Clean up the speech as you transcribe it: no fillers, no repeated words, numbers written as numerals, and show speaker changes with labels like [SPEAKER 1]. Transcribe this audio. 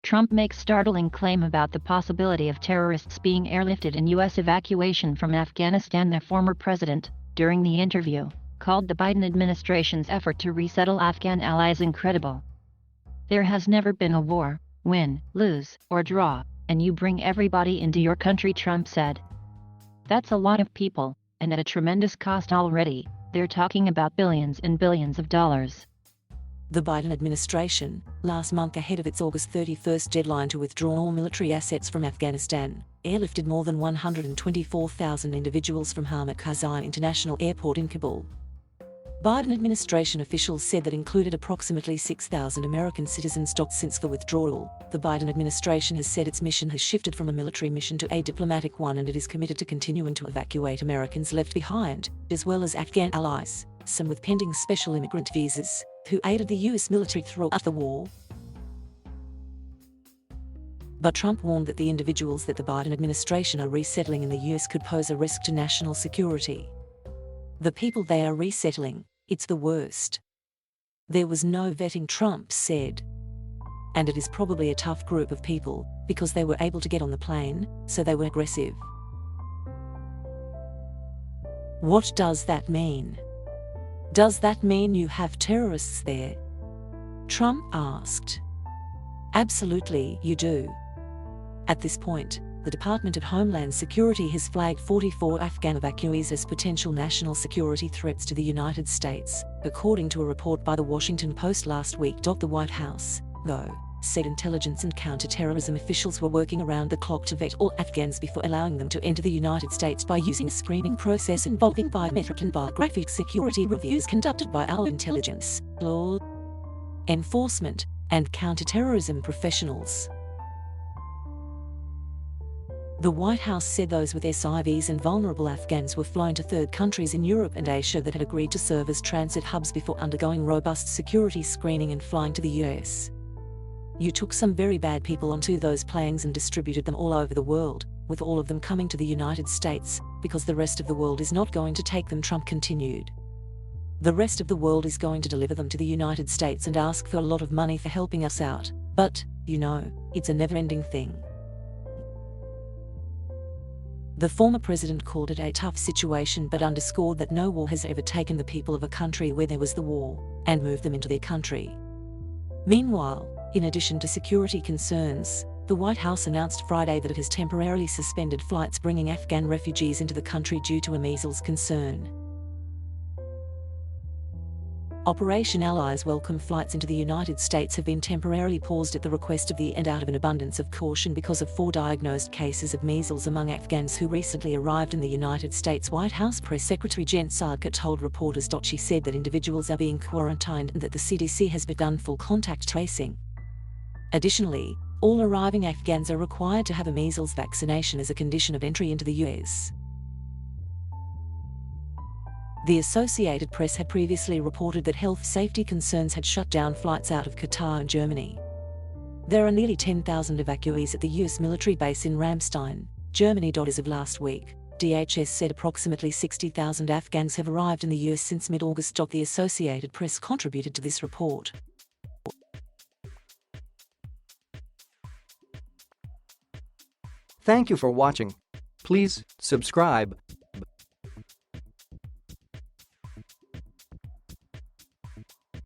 [SPEAKER 1] Trump makes startling claim about the possibility of terrorists being airlifted in U.S. evacuation from Afghanistan. The former president, during the interview, called the Biden administration's effort to resettle Afghan allies incredible. "There has never been a war, win, lose, or draw, and you bring everybody into your country," Trump said. "That's a lot of people, and at a tremendous cost already. They're talking about billions and billions of dollars."
[SPEAKER 2] The Biden administration, last month ahead of its August 31st deadline to withdraw all military assets from Afghanistan, airlifted more than 124,000 individuals from Hamid Karzai International Airport in Kabul. Biden administration officials said that included approximately 6,000 American citizens. Since the withdrawal, the Biden administration has said its mission has shifted from a military mission to a diplomatic one, and it is committed to continuing to evacuate Americans left behind, as well as Afghan allies, some with pending special immigrant visas, who aided the U.S. military throughout the war. But Trump warned that the individuals that the Biden administration are resettling in the U.S. could pose a risk to national security. "The people they are resettling, it's the worst. There was no vetting," Trump said. "And it is probably a tough group of people, because they were able to get on the plane, so they were aggressive." What does that mean? Does that mean you have terrorists there? Trump asked. Absolutely, you do. At this point, the Department of Homeland Security has flagged 44 Afghan evacuees as potential national security threats to the United States, according to a report by The Washington Post last week. The White House, though, said intelligence and counterterrorism officials were working around the clock to vet all Afghans before allowing them to enter the United States by using a screening process involving biometric and biographic security reviews conducted by our intelligence, law enforcement, and counterterrorism professionals. The White House said those with SIVs and vulnerable Afghans were flown to third countries in Europe and Asia that had agreed to serve as transit hubs before undergoing robust security screening and flying to the US. "You took some very bad people onto those planes and distributed them all over the world, with all of them coming to the United States, because the rest of the world is not going to take them," Trump continued. "The rest of the world is going to deliver them to the United States and ask for a lot of money for helping us out, but, it's a never-ending thing." The former president called it a tough situation but underscored that no war has ever taken the people of a country where there was the war, and moved them into their country. Meanwhile, in addition to security concerns, the White House announced Friday that it has temporarily suspended flights bringing Afghan refugees into the country due to a measles concern. Operation Allies welcome flights into the United States have been temporarily paused at the request of the and out of an abundance of caution because of 4 diagnosed cases of measles among Afghans who recently arrived in the United States. White House Press Secretary Jen Psaki told reporters. She said that individuals are being quarantined and that the CDC has begun full contact tracing. Additionally, all arriving Afghans are required to have a measles vaccination as a condition of entry into the US. The Associated Press had previously reported that health safety concerns had shut down flights out of Qatar and Germany. There are nearly 10,000 evacuees at the US military base in Ramstein, Germany. As of last week, DHS said approximately 60,000 Afghans have arrived in the US since mid-August. The Associated Press contributed to this report.
[SPEAKER 3] Thank you for watching. Please subscribe